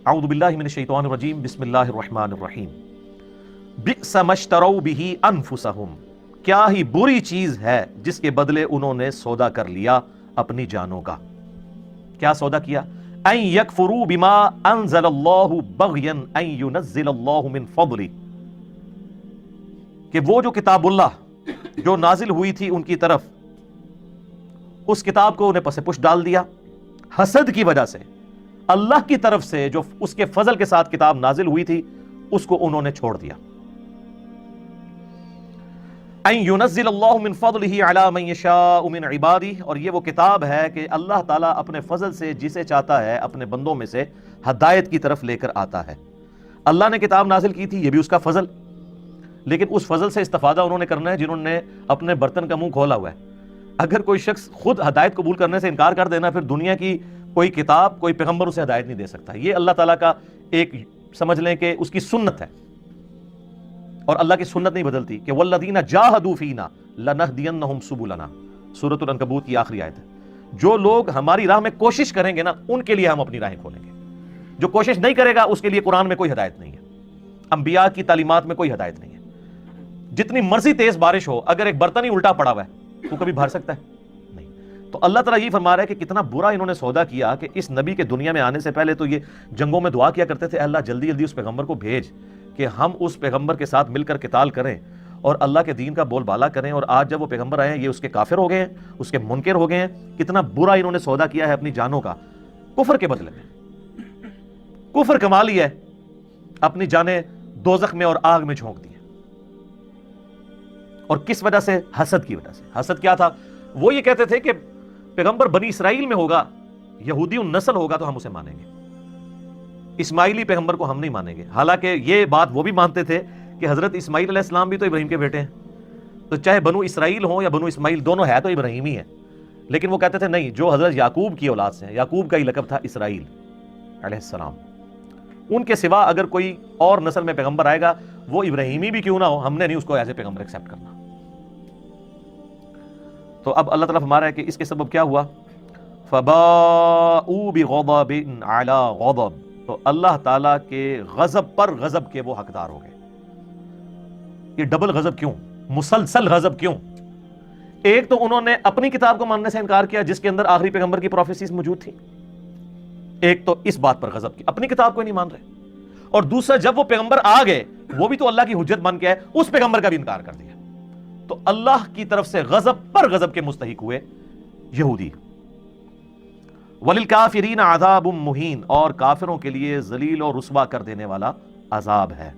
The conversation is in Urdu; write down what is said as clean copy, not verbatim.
اعوذ باللہ من الشیطان الرجیم بسم اللہ الرحمن الرحیم بئس ما اشتروا بہ انفسہم، کیا ہی بری چیز ہے جس کے بدلے انہوں نے سودا کر لیا اپنی جانوں کا۔ کیا سودا کیا؟ ان یکفروا بما انزل اللہ بغیا ان ینزل اللہ من فضلہ، کہ وہ جو کتاب اللہ جو نازل ہوئی تھی ان کی طرف، اس کتاب کو انہیں پس پش ڈال دیا حسد کی وجہ سے۔ اللہ کی طرف سے جو اس کے فضل کے ساتھ کتاب نازل ہوئی تھی اس کو انہوں نے چھوڑ دیا۔ ان ینزل اللہ من فضلہ علی من یشاء من عبادہ، اور یہ وہ کتاب ہے کہ اللہ تعالیٰ اپنے فضل سے جسے چاہتا ہے اپنے بندوں میں سے ہدایت کی طرف لے کر آتا ہے۔ اللہ نے کتاب نازل کی تھی، یہ بھی اس کا فضل، لیکن اس فضل سے استفادہ انہوں نے کرنا ہے جنہوں نے اپنے برتن کا منہ کھولا ہوا ہے۔ اگر کوئی شخص خود ہدایت قبول کرنے سے انکار کر دینا، پھر دنیا کی کوئی کتاب کوئی پیغمبر اسے ہدایت نہیں دے سکتا۔ یہ اللہ تعالیٰ کا ایک سمجھ لیں کہ اس کی سنت ہے، اور اللہ کی سنت نہیں بدلتی کہ والذین جاہدوا فینا لنہدینہم سبلنا، سورۃ العنکبوت کی آخری آیت ہے۔ جو لوگ ہماری راہ میں کوشش کریں گے نا، ان کے لیے ہم اپنی راہیں کھولیں گے۔ جو کوشش نہیں کرے گا اس کے لیے قرآن میں کوئی ہدایت نہیں ہے، انبیاء کی تعلیمات میں کوئی ہدایت نہیں ہے۔ جتنی مرضی تیز بارش ہو، اگر ایک برتن ہی الٹا پڑا ہوا ہے تو کبھی بھر سکتا ہے؟ نہیں۔ تو اللہ تعالیٰ یہ فرما رہا ہے کہ کتنا برا انہوں نے سودا کیا کہ اس نبی کے دنیا میں آنے سے پہلے تو یہ جنگوں میں دعا کیا کرتے تھے، اللہ جلدی جلدی اس پیغمبر کو بھیج کہ ہم اس پیغمبر کے ساتھ مل کر قتال کریں اور اللہ کے دین کا بول بالا کریں۔ اور آج جب وہ پیغمبر آئے ہیں یہ اس کے کافر ہو گئے ہیں، اس کے منکر ہو گئے ہیں۔ کتنا برا انہوں نے سودا کیا ہے اپنی جانوں کا، کفر کے بدلے میں کفر کما لیا ہے، اپنی جانیں دوزخ میں اور آگ میں جھونک دی۔ اور کس وجہ سے؟ حسد کی وجہ سے۔ حسد کیا تھا؟ وہ یہ کہتے تھے کہ پیغمبر بنی اسرائیل میں ہوگا، یہودی النسل ہوگا تو ہم اسے مانیں گے، اسماعیلی پیغمبر کو ہم نہیں مانیں گے۔ حالانکہ یہ بات وہ بھی مانتے تھے کہ حضرت اسماعیل علیہ السلام بھی تو ابراہیم کے بیٹے ہیں، تو چاہے بنو اسرائیل ہوں یا بنو اسماعیل، دونوں ہے تو ابراہیم ہی ہے۔ لیکن وہ کہتے تھے نہیں، جو حضرت یعقوب کی اولاد سے ہیں، یعقوب کا ہی لقب تھا اسرائیل علیہ السلام، ان کے سوا اگر کوئی اور نسل میں پیغمبر آئے گا وہ ابراہیمی بھی کیوں نہ ہو، ہم نے نہیں اس کو ایز اے پیغمبر ایکسیپٹ کرنا۔ تو اب اللہ تعالیٰ فرما رہا ہے کہ اس کے سبب کیا ہوا؟ فَبَاءُوا بِغَضَبٍ عَلَىٰ غَضَبٍ، تو اللہ تعالیٰ کے غضب پر غضب کے وہ حقدار ہو گئے۔ یہ ڈبل غضب کیوں؟ مسلسل غضب کیوں؟ ایک تو انہوں نے اپنی کتاب کو ماننے سے انکار کیا جس کے اندر آخری پیغمبر کی پروفیسیز موجود تھی، ایک تو اس بات پر غضب کی، اپنی کتاب کو ہی نہیں مان رہے، اور دوسرا جب وہ پیغمبر آ گئے وہ بھی تو اللہ کی حجت بن کے ہے، اس پیغمبر کا بھی انکار کر دیا۔ تو اللہ کی طرف سے غضب پر غضب کے مستحق ہوئے یہودی۔ وَلِلْكَافِرِينَ عَذَابٌ مُّهِينٌ، اور کافروں کے لیے ذلیل اور رسوا کر دینے والا عذاب ہے۔